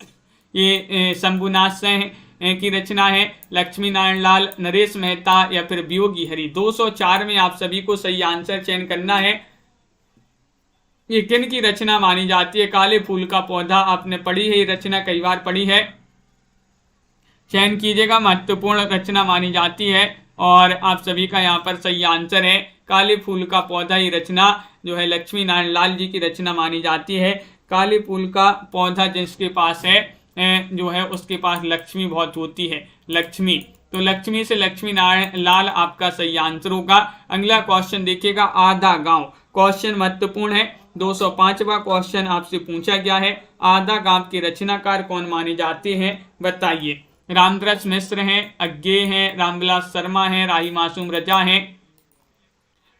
ये शंभुनाथ सिंह की रचना है, लक्ष्मी नारायण लाल, नरेश मेहता या फिर वियोगी हरि। 204 में आप सभी को सही आंसर चयन करना है, ये किन की रचना मानी जाती है। काले फूल का पौधा आपने पढ़ी है, ये रचना कई बार पढ़ी है। चयन कीजिएगा, महत्वपूर्ण रचना मानी जाती है। और आप सभी का यहाँ पर सही आंसर है काले फूल का पौधा। ये रचना जो है लक्ष्मी नारायण लाल जी की रचना मानी जाती है। काले फूल का पौधा जिसके पास है जो है उसके पास लक्ष्मी बहुत होती है, लक्ष्मी। तो लक्ष्मी से लक्ष्मी नारायण लाल आपका सही आंसर होगा। अगला क्वेश्चन देखिएगा, आधा गांव। क्वेश्चन महत्वपूर्ण है, 205वां क्वेश्चन आपसे पूछा गया है। आधा गांव के रचनाकार कौन माने जाते हैं, बताइए। रामदरस मिश्र हैं, अज्ञे हैं, रामविलास शर्मा हैं, राही मासूम रजा हैं।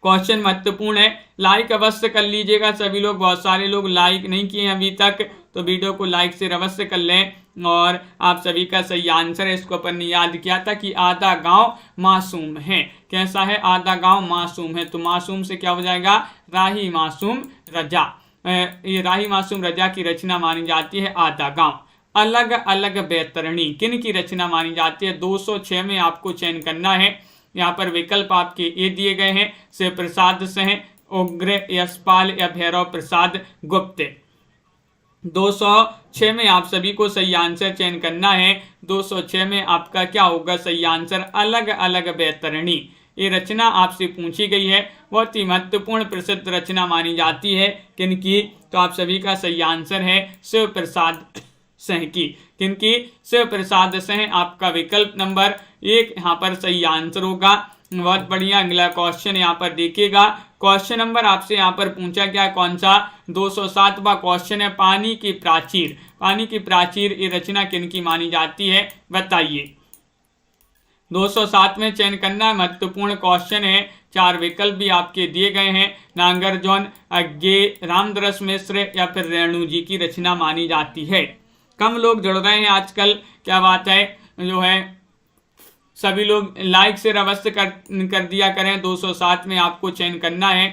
क्वेश्चन महत्वपूर्ण है, लाइक अवश्य कर लीजिएगा सभी लोग। बहुत सारे लोग लाइक नहीं किए अभी तक, तो वीडियो को लाइक से अवश्य कर लें। और आप सभी का सही आंसर है, इसको अपन ने याद किया था कि आधा गांव मासूम है। कैसा है, आधा गांव मासूम है। तो मासूम से क्या हो जाएगा, राही मासूम रजा। ये राही मासूम रजा की रचना मानी जाती है आधा गांव। अलग अलग बैतरणी किन की रचना मानी जाती है, 206 में आपको चयन करना है। यहाँ पर विकल्प आपके ये दिए गए हैं, शिव प्रसाद सिंह, उग्र, यशपाल या भैरव प्रसाद गुप्त। 206 में आप सभी को सही आंसर चयन करना है। 206 में आपका क्या होगा सही आंसर, अलग अलग बैतरणी। ये रचना आपसे पूछी गई है, बहुत ही महत्वपूर्ण प्रसिद्ध रचना मानी जाती है। किनकी, तो आप सभी का सही आंसर है शिव प्रसाद सिंह की। किनकी, शिव प्रसाद सिंह आपका विकल्प नंबर 1 यहाँ पर सही आंसर होगा। बहुत बढ़िया। अगला क्वेश्चन यहाँ पर देखिएगा, क्वेश्चन नंबर आपसे यहाँ पर पूछा गया कौन सा, 207वां क्वेश्चन है, पानी की प्राचीर। पानी की प्राचीर ये रचना किनकी मानी जाती है, बताइए। 207 में चयन करना महत्वपूर्ण क्वेश्चन है। 4 विकल्प भी आपके दिए गए हैं, नांगरजोन, अज्ञे, रामदरस मिश्र या फिर रेणु जी की रचना मानी जाती है। कम लोग जुड़ रहे हैं आजकल, क्या बात है, जो है सभी लोग लाइक से अवश्य कर दिया करें। 207 में आपको चयन करना है,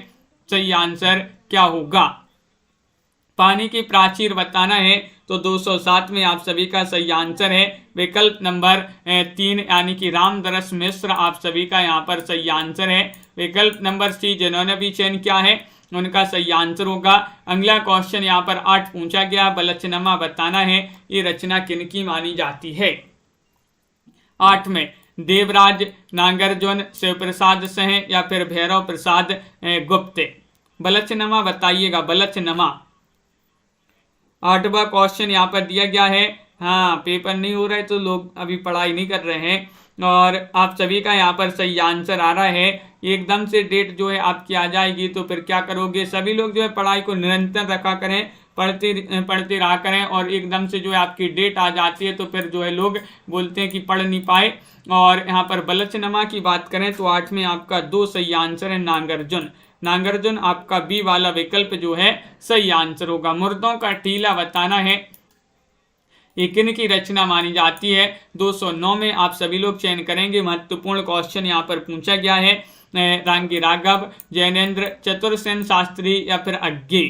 सही आंसर क्या होगा, पानी की प्राचीर बताना है। तो 207 में आप सभी का सही आंसर है विकल्प नंबर 3 यानी कि रामदरस मिश्र आप सभी का यहाँ पर सही आंसर है। विकल्प नंबर सी जिन्होंने भी चयन किया है उनका सही आंसर होगा। अगला क्वेश्चन यहाँ पर 8 पूछा गया, बलचनमा बताना है ये रचना किनकी मानी जाती है। 8 में देवराज, नांगरजोन, शिव प्रसाद सिंह या फिर भैरव प्रसाद गुप्त। बलचनमा बताइएगा, बलचनमा। 8वां क्वेश्चन यहाँ पर दिया गया है। हाँ, पेपर नहीं हो रहा है तो लोग अभी पढ़ाई नहीं कर रहे हैं, और आप सभी का यहाँ पर सही आंसर आ रहा है। एकदम से डेट जो है आपकी आ जाएगी तो फिर क्या करोगे, सभी लोग जो है पढ़ाई को निरंतर रखा करें, पढ़ते रहा करें, और एकदम से जो है आपकी डेट आ जाती है तो फिर जो है लोग बोलते हैं कि पढ़ नहीं पाए। और यहाँ पर बलचनमा की बात करें तो 8 में आपका 2 सही आंसर है, नांगरजुन। नांगरजुन आपका बी वाला विकल्प जो है सही आंसर होगा। मुर्दों का टीला बताना है ये किन की रचना मानी जाती है। 209 में आप सभी लोग चयन करेंगे। महत्वपूर्ण क्वेश्चन यहाँ पर पूछा गया है, रांगी राघव, जैनेन्द्र, चतुरसेन शास्त्री या फिर अज्ञे।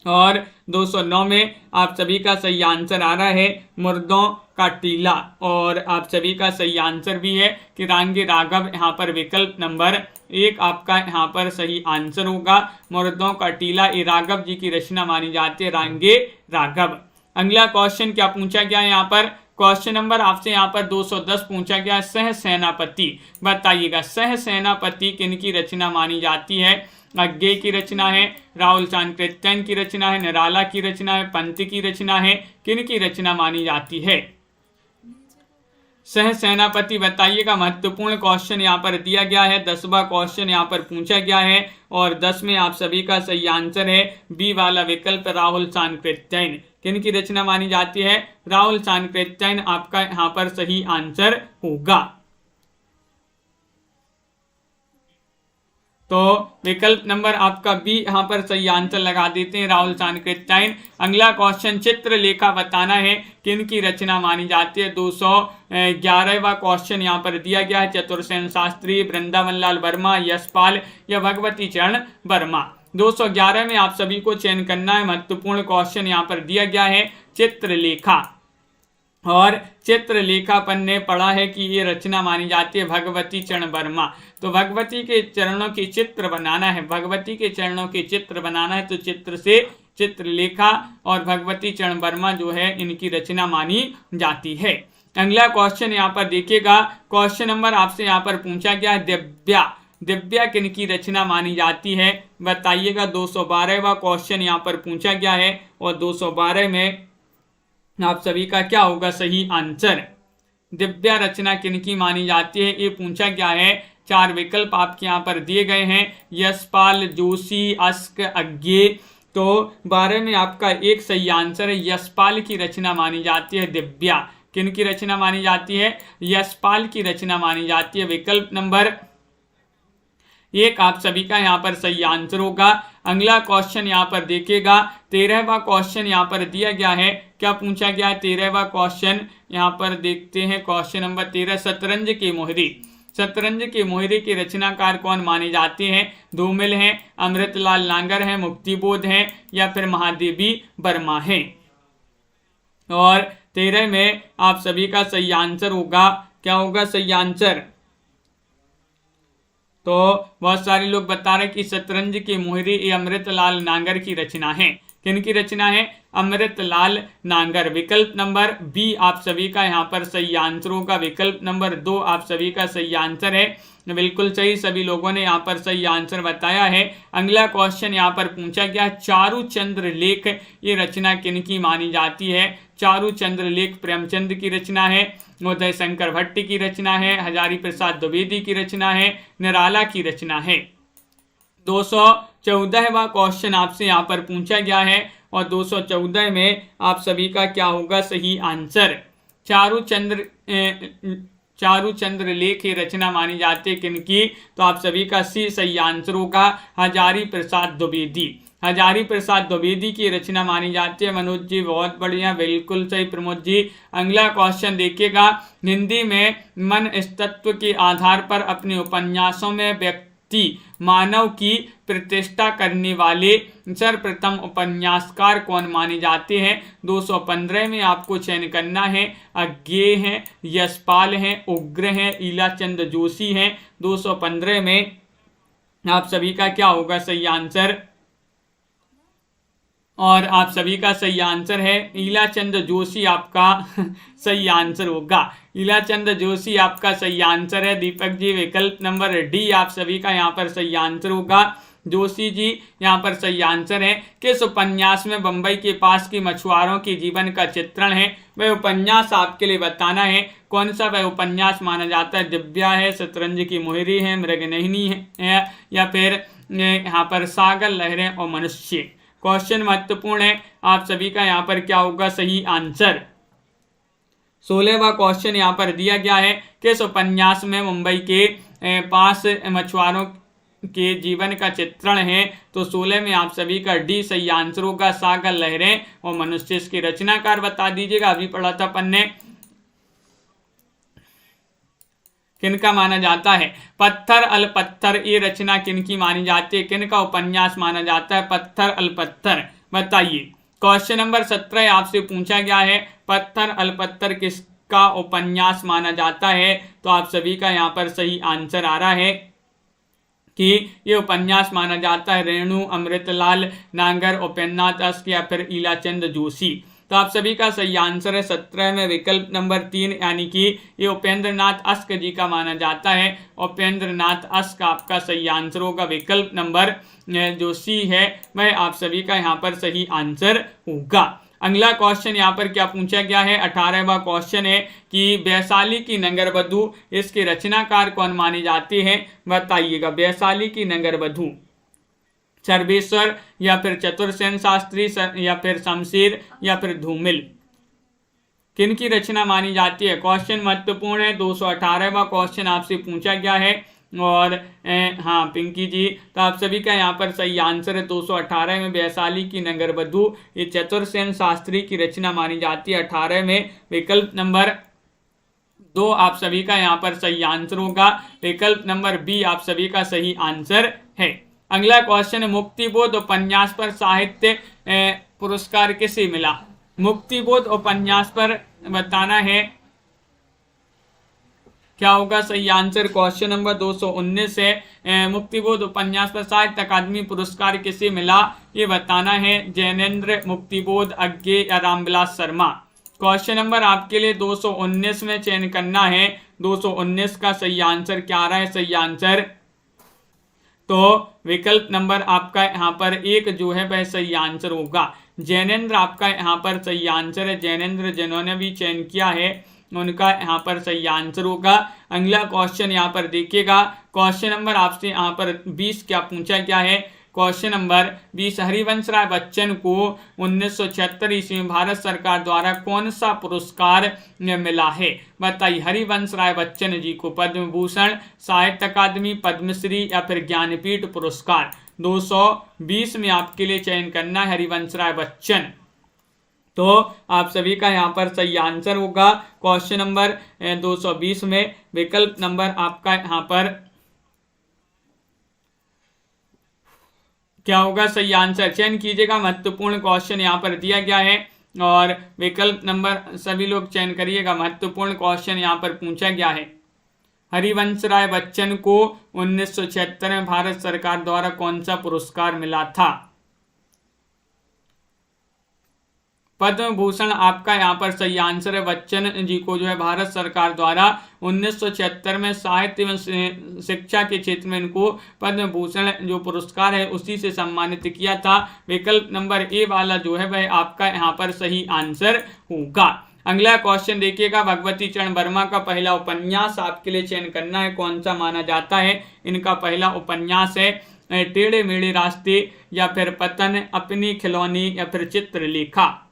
और 209 में आप सभी का सही आंसर आ रहा है मुर्दों का टीला, और आप सभी का सही आंसर भी है कि रांगी राघव यहाँ पर विकल्प नंबर 1 आपका यहाँ पर सही आंसर होगा। मुर्दों का टीला ये राघव जी की रचना मानी जाती है, रांगे राघव। अगला क्वेश्चन क्या पूछा गया यहाँ पर, क्वेश्चन नंबर आपसे यहाँ पर 210 पूछा गया, सह सेनापति बताइएगा। सह सेनापति किनकी रचना मानी जाती है। अज्ञे की रचना है, राहुल चांकृत्यन की रचना है, निराला की रचना है, पंत की रचना है, किनकी रचना मानी जाती है। सह सेनापति बताइएगा। महत्वपूर्ण क्वेश्चन यहाँ पर दिया गया है, 10वां क्वेश्चन यहाँ पर पूछा गया है, और 10 में आप सभी का सही आंसर है बी वाला विकल्प राहुल चांकृत्यन। किनकी रचना मानी जाती है, राहुल चांकृत्यन आपका यहाँ पर सही आंसर होगा। तो विकल्प नंबर आपका बी यहाँ पर सही आंसर लगा देते हैं, राहुल चाणक्यन। अगला क्वेश्चन चित्रलेखा बताना है किनकी रचना मानी जाती है। 211वां क्वेश्चन यहाँ पर दिया गया है, चतुरसेन शास्त्री, वृंदावन लाल वर्मा, यशपाल या भगवती चरण वर्मा। 211 में आप सभी को चयन करना है। महत्वपूर्ण क्वेश्चन यहाँ पर दिया गया है चित्रलेखा, और चित्रलेखापन ने पढ़ा है कि ये रचना मानी जाती है भगवती चरण वर्मा। तो भगवती के चरणों की चित्र बनाना है, भगवती के चरणों की चित्र बनाना है, तो चित्र से चित्रलेखा और भगवती चरण वर्मा जो है इनकी रचना मानी जाती है। अगला क्वेश्चन यहाँ पर देखिएगा, क्वेश्चन नंबर आपसे यहाँ पर पूछा गया है दिव्या। दिव्या किनकी रचना मानी जाती है, बताइएगा। 212वां क्वेश्चन यहाँ पर पूछा गया है और 212 में आप सभी का क्या होगा सही आंसर। दिव्या रचना किनकी मानी जाती है, ये पूछा गया है। 4 विकल्प आपके यहाँ पर दिए गए हैं, यशपाल, जोशी, अस्क, अज्ञे। तो 12 में आपका एक सही आंसर है, यशपाल की रचना मानी जाती है दिव्या। किनकी रचना मानी जाती है, यशपाल की रचना मानी जाती है। विकल्प नंबर 1 आप सभी का यहाँ पर सही आंसर होगा। अगला क्वेश्चन यहाँ पर देखिएगा, 13वां क्वेश्चन यहाँ पर दिया गया है। क्या पूछा गया है 13वां क्वेश्चन, यहाँ पर देखते हैं। क्वेश्चन नंबर 13, शतरंज की मोहरी। शतरंज की मोहरी के रचनाकार कौन माने जाते हैं, धूमिल हैं, अमृतलाल नांगर हैं, मुक्तिबोध हैं, या फिर महादेवी वर्मा हैं। और 13 में आप सभी का सही आंसर होगा, क्या होगा सही आंसर। तो बहुत सारे लोग बता रहे कि शतरंज की मोहरी ये अमृतलाल नांगर की रचना है। किनकी रचना है, अमृतलाल नांगर। विकल्प नंबर बी आप सभी का यहाँ पर सही आंसर होगा। विकल्प नंबर 2 आप सभी का सही आंसर है। बिल्कुल सही, सभी लोगों ने यहाँ पर सही आंसर बताया है। अगला क्वेश्चन यहाँ पर पूछा गया, चारुचंद्र लेख ये रचना किनकी मानी जाती है। चारुचंद्र लेख प्रेमचंद की रचना है, उदय शंकर भट्ट की रचना है, हजारी प्रसाद द्विवेदी की रचना है, निराला की रचना है। 214वां क्वेश्चन आपसे यहाँ पर पूछा गया है और 214 में आप सभी का क्या होगा सही आंसर। चारुचंद्र लेख की रचना मानी जाती है किनकी, तो आप सभी का सी सही आंसर होगा, हजारी प्रसाद द्विवेदी। हजारी प्रसाद द्विवेदी की रचना मानी जाती है। मनोज जी बहुत बढ़िया, बिल्कुल सही प्रमोद जी। अगला क्वेश्चन देखिएगा, हिंदी में मन तत्व के आधार पर अपने उपन्यासों में व्यक्ति मानव की प्रतिष्ठा करने वाले सर्वप्रथम उपन्यासकार कौन माने जाते हैं। 215 में आपको चयन करना है, अज्ञेय हैं, यशपाल हैं, उग्र हैं, ईलाचंद जोशी हैं। 215 में आप सभी का क्या होगा सही आंसर, और आप सभी का सही आंसर है ईलाचंद जोशी आपका सही आंसर होगा। ईलाचंद जोशी आपका सही आंसर है। दीपक जी विकल्प नंबर डी आप सभी का यहाँ पर सही आंसर होगा। जोशी जी यहाँ पर सही आंसर है। किस उपन्यास में बंबई के पास की मछुआरों के जीवन का चित्रण है, वह उपन्यास आपके लिए बताना है। कौन सा वह उपन्यास माना जाता है, दिव्या है, शतरंज की मोहरी है, मृगनयनी है, या फिर यहाँ पर सागर लहरें और मनुष्य। क्वेश्चन महत्वपूर्ण है, आप सभी का यहाँ पर क्या होगा सही आंसर। 16वां क्वेश्चन यहाँ पर दिया गया है, किस उपन्यास में मुंबई के पास मछुआरों के जीवन का चित्रण है। तो 16 में आप सभी का डी सही आंसर होगा, सागर लहरें और मनुष्य। इसके रचनाकार बता दीजिएगा, अभी पढ़ा था पन्ने। किनका माना जाता है, पत्थर अलपत्थर ये रचना किनकी मानी जाती है, किनका उपन्यास माना जाता है पत्थर अलपत्थर, बताइए। क्वेश्चन नंबर 17 आपसे पूछा गया है, पत्थर अलपत्थर किसका उपन्यास माना जाता है। तो आप सभी का यहाँ पर सही आंसर आ रहा है कि ये उपन्यास माना जाता है रेणु अमृतलाल नांगर, उपेन्द्रनाथ अस्क, या फिर ईलाचंद जोशी। तो आप सभी का सही आंसर है 17 में विकल्प नंबर 3, यानी कि ये उपेंद्रनाथ अस्क जी का माना जाता है। उपेंद्रनाथ अस्क आपका सही आंसर होगा। विकल्प नंबर जो सी है वह आप सभी का यहाँ पर सही आंसर होगा। अगला क्वेश्चन यहाँ पर क्या पूछा गया है, 18वां क्वेश्चन है कि वैशाली की नगरवधु इसके रचनाकार कौन माने जाते हैं, बताइएगा। वैशाली की नगरवधु सर्वेश्वर, या फिर चतुर्सेन शास्त्री, या फिर शमशेर, या फिर धूमिल, किनकी रचना मानी जाती है। क्वेश्चन महत्वपूर्ण है। 218वां क्वेश्चन आपसे पूछा गया है। और हाँ पिंकी जी, तो आप सभी का यहाँ पर सही आंसर है 218 में वैशाली की नगरवधु ये चतुर्सेन शास्त्री की रचना मानी जाती है। 18 में विकल्प नंबर 2 आप सभी का यहाँ पर सही आंसर होगा। विकल्प नंबर बी आप सभी का सही आंसर है। अगला क्वेश्चन है, मुक्तिबोध उपन्यास पर साहित्य पुरस्कार किसे मिला। मुक्तिबोध उपन्यास पर बताना है क्या होगा सही आंसर। क्वेश्चन नंबर 219 है, मुक्तिबोध उपन्यास पर साहित्य अकादमी पुरस्कार किसे मिला, ये बताना है। जैनेन्द्र, मुक्तिबोध, अज्ञे, या रामविलास शर्मा। क्वेश्चन नंबर आपके लिए 219 में चयन करना है। 219 का सही आंसर क्या आ रहा है? सही आंसर तो विकल्प नंबर आपका यहाँ पर एक जो है वह सही आंसर होगा। जैनेन्द्र आपका यहाँ पर सही आंसर है। जैनेन्द्र जिन्होंने भी चयन किया है उनका यहाँ पर सही आंसर होगा। अगला क्वेश्चन यहाँ पर देखिएगा। क्वेश्चन नंबर आपसे यहाँ पर 20 क्या पूछा गया है? क्वेश्चन नंबर 20, हरिवंश राय बच्चन को 1976 ईस्वी में भारत सरकार द्वारा कौन सा पुरस्कार मिला है? बताइए। हरिवंश राय बच्चन जी को पद्म भूषण, साहित्य अकादमी, पद्मश्री या फिर ज्ञानपीठ पुरस्कार। 220 में आपके लिए चयन करना है हरिवंश राय बच्चन। तो आप सभी का यहाँ पर सही आंसर होगा क्वेश्चन नंबर 220 में विकल्प नंबर आपका यहाँ पर क्या होगा? सही आंसर चयन कीजिएगा। महत्वपूर्ण क्वेश्चन यहाँ पर दिया गया है और विकल्प नंबर सभी लोग चयन करिएगा। महत्वपूर्ण क्वेश्चन यहाँ पर पूछा गया है। हरिवंश राय बच्चन को 1976 में भारत सरकार द्वारा कौन सा पुरस्कार मिला था? पद्म भूषण आपका यहाँ पर सही आंसर है। बच्चन जी को जो है भारत सरकार द्वारा 1976 में साहित्य एवं शिक्षा के क्षेत्र में इनको पद्म भूषण जो पुरस्कार है उसी से सम्मानित किया था। विकल्प नंबर ए वाला जो है वह आपका यहाँ पर सही आंसर होगा। अगला क्वेश्चन देखिएगा। भगवती चरण वर्मा का पहला उपन्यास आपके लिए चयन करना है। कौन सा माना जाता है? इनका पहला उपन्यास है टेढ़े मेढ़े रास्ते या फिर पतन, अपनी खिलौनी या फिर चित्रलेखा।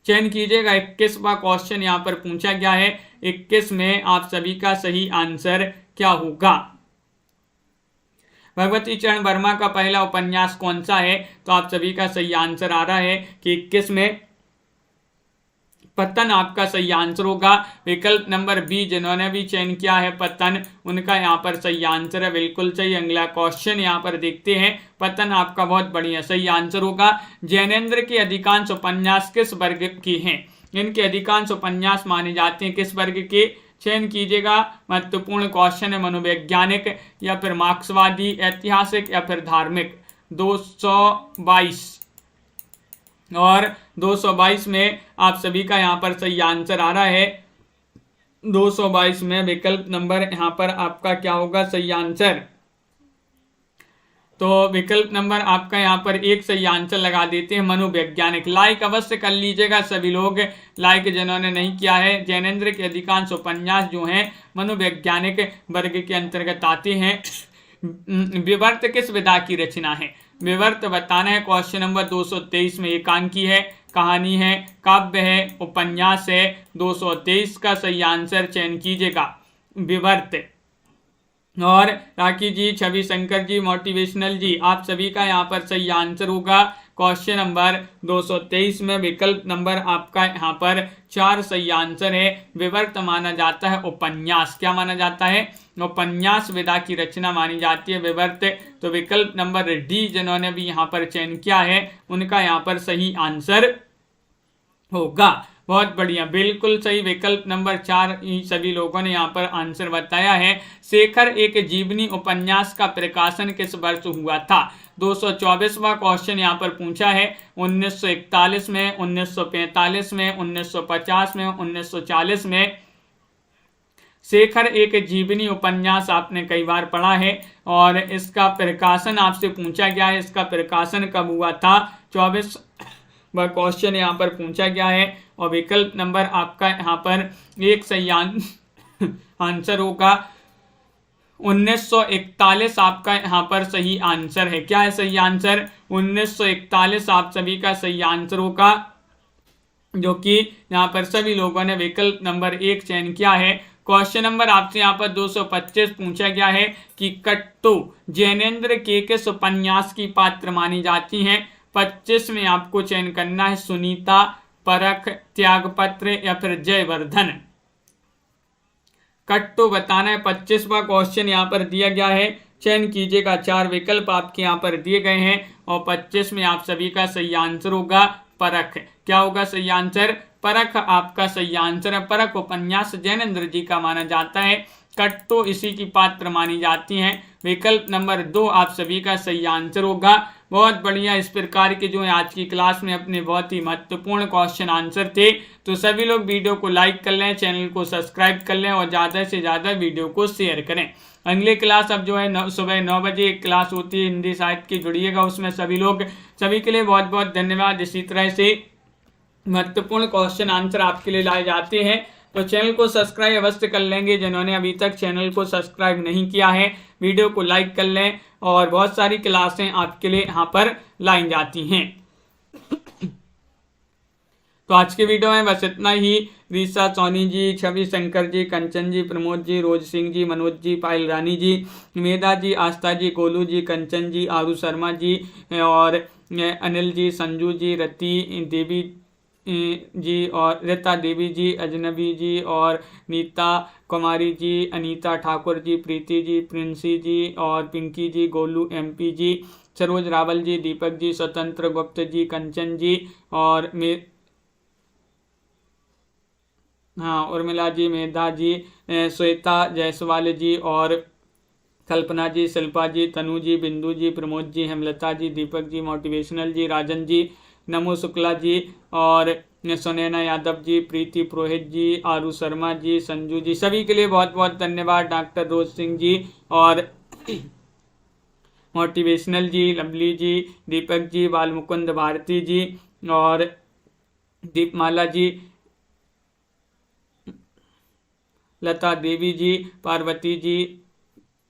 चयन कीजिएगा। 21वां क्वेश्चन यहाँ पर पूछा गया है। 21 में आप सभी का सही आंसर क्या होगा? भगवती चरण वर्मा का पहला उपन्यास कौन सा है? तो आप सभी का सही आंसर आ रहा है कि 21 में पतन आपका सही आंसर होगा। विकल्प नंबर बी जिन्होंने भी चयन किया है पतन, उनका यहाँ पर सही आंसर है। बिल्कुल सही। अगला क्वेश्चन यहाँ पर देखते हैं। पतन आपका बहुत बढ़िया सही आंसर होगा। जैनेन्द्र के अधिकांश उपन्यास किस वर्ग के हैं? इनके अधिकांश उपन्यास माने जाते हैं किस वर्ग के? चयन कीजिएगा। महत्वपूर्ण क्वेश्चन है। मनोवैज्ञानिक या फिर मार्क्सवादी, ऐतिहासिक या फिर धार्मिक। 222 और 222 में आप सभी का यहाँ पर सही आंसर आ रहा है। 222 में विकल्प नंबर यहाँ पर आपका क्या होगा? सही आंसर तो विकल्प नंबर आपका यहाँ पर एक सही आंसर लगा देते हैं, मनोवैज्ञानिक। लाइक अवश्य कर लीजिएगा सभी लोग, लाइक जिन्होंने नहीं किया है। जैनेन्द्र के अधिकांश उपन्यास जो हैं मनोवैज्ञानिक वर्ग के अंतर्गत आते हैं। विवर्त किस विधा की रचना है? विवर्त बताना है। क्वेश्चन नंबर 223 में एकांकी है, कहानी है, काव्य है, उपन्यास है। 223 का सही आंसर चयन कीजिएगा। विवर्त। और राखी जी, छवि शंकर जी, मोटिवेशनल जी, आप सभी का यहाँ पर सही आंसर होगा। क्वेश्चन नंबर 223 में विकल्प नंबर आपका यहाँ पर 4 सही आंसर है। विवर्त माना जाता है उपन्यास। क्या माना जाता है? उपन्यास विधा की रचना मानी जाती है विवर्त। तो विकल्प नंबर डी जिन्होंने भी यहाँ पर चयन किया है उनका यहाँ पर सही आंसर होगा। बहुत बढ़िया, बिल्कुल सही। विकल्प नंबर 4 सभी लोगों ने यहाँ पर आंसर बताया है। शेखर एक जीवनी उपन्यास का प्रकाशन किस वर्ष हुआ था? 224वां क्वेश्चन यहाँ पर पूछा है। 1941 में, 1945 में, 1950 में, 1940 में। शेखर एक जीवनी उपन्यास आपने कई बार पढ़ा है और इसका प्रकाशन आपसे पूछा गया है। इसका प्रकाशन कब हुआ था? 24 वह क्वेश्चन यहाँ पर पूछा गया है और विकल्प नंबर आपका यहाँ पर एक सही आंसर होगा। 1941 आपका यहाँ पर सही आंसर है। क्या है सही आंसर? 1941 आप सभी का सही आंसर होगा, जो कि यहाँ पर सभी लोगों ने विकल्प नंबर 1 चयन किया है। क्वेश्चन नंबर आपसे यहाँ पर 225 पूछा गया है कि कट्टू जैनेन्द्र के किस उपन्यास की पात्र मानी जाती हैं? 25 में आपको चयन करना है। सुनीता, परख, त्यागपत्र या फिर जयवर्धन। कट्टू बताना है। 25वां क्वेश्चन यहाँ पर दिया गया है। चयन कीजिएगा। 4 विकल्प आपके यहाँ पर दिए गए हैं और 25 में आप सभी का सही आंसर होगा परख। क्या होगा सही आंसर? परख आपका सही आंसर है। परख उपन्यास जैनेन्द्र जी का माना जाता है कट तो इसी की पात्र मानी जाती हैं। विकल्प नंबर 2 आप सभी का सही आंसर होगा। बहुत बढ़िया, इस प्रकार के जो है आज की क्लास में अपने बहुत ही महत्वपूर्ण क्वेश्चन आंसर थे। तो सभी लोग वीडियो को लाइक कर लें, चैनल को सब्सक्राइब कर लें और ज़्यादा से ज़्यादा वीडियो को शेयर करें। अगली क्लास अब जो है सुबह 9 बजे एक क्लास होती है हिंदी साहित्य की, जुड़िएगा उसमें सभी के लिए बहुत बहुत धन्यवाद। इसी तरह से महत्वपूर्ण क्वेश्चन आंसर आपके लिए लाए जाते हैं, तो चैनल को सब्सक्राइब अवश्य कर लेंगे। जिन्होंने अभी तक चैनल को सब्सक्राइब नहीं किया है, वीडियो को लाइक कर लें और बहुत सारी क्लासें आपके लिए यहाँ पर लाई जाती हैं। तो आज के वीडियो में बस इतना ही। रीसा सोनी जी, छवि शंकर जी, कंचन जी, प्रमोद जी, रोज सिंह जी, मनोज जी, पायल रानी जी, मेधा जी, आस्था जी, गोलू जी, कंचन जी, आरू शर्मा जी और अनिल जी, संजू जी, रति देवी जी और रीता देवी जी, अजनबी जी और नीता कुमारी जी, अनीता ठाकुर जी, प्रीति जी, प्रिंसी जी और पिंकी जी, गोलू MP जी, सरोज रावल जी, दीपक जी, स्वतंत्र गुप्त जी, कंचन जी और उर्मिला जी, मेधा जी, श्वेता जायसवाल जी और कल्पना जी, शिल्पा जी, तनु जी, बिंदु जी, प्रमोद जी, हेमलता जी, दीपक जी, मोटिवेशनल जी, राजन जी, नमो शुक्ला जी और सुनैना यादव जी, प्रीति पुरोहित जी, आरू शर्मा जी, संजू जी, सभी के लिए बहुत बहुत धन्यवाद। डॉक्टर रोज सिंह जी और मोटिवेशनल जी, लवली जी, दीपक जी, बालमुकुंद भारती जी और दीपमाला जी, लता देवी जी, पार्वती जी,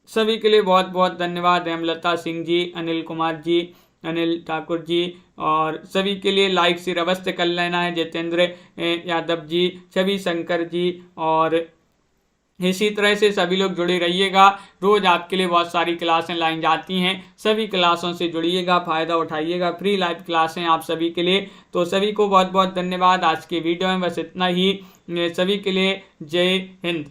सभी के लिए बहुत बहुत धन्यवाद। हेमलता सिंह जी, अनिल कुमार जी, अनिल ठाकुर जी और सभी के लिए लाइक शेयर अवश्य कर लेना है। जितेंद्र यादव जी, छवि शंकर जी और इसी तरह से सभी लोग जुड़े रहिएगा। रोज आपके लिए बहुत सारी क्लासें लाई जाती हैं, सभी क्लासों से जुड़िएगा, फ़ायदा उठाइएगा। फ्री लाइव क्लासें आप सभी के लिए। तो सभी को बहुत बहुत धन्यवाद। आज के वीडियो में बस इतना ही। सभी के लिए जय हिंद।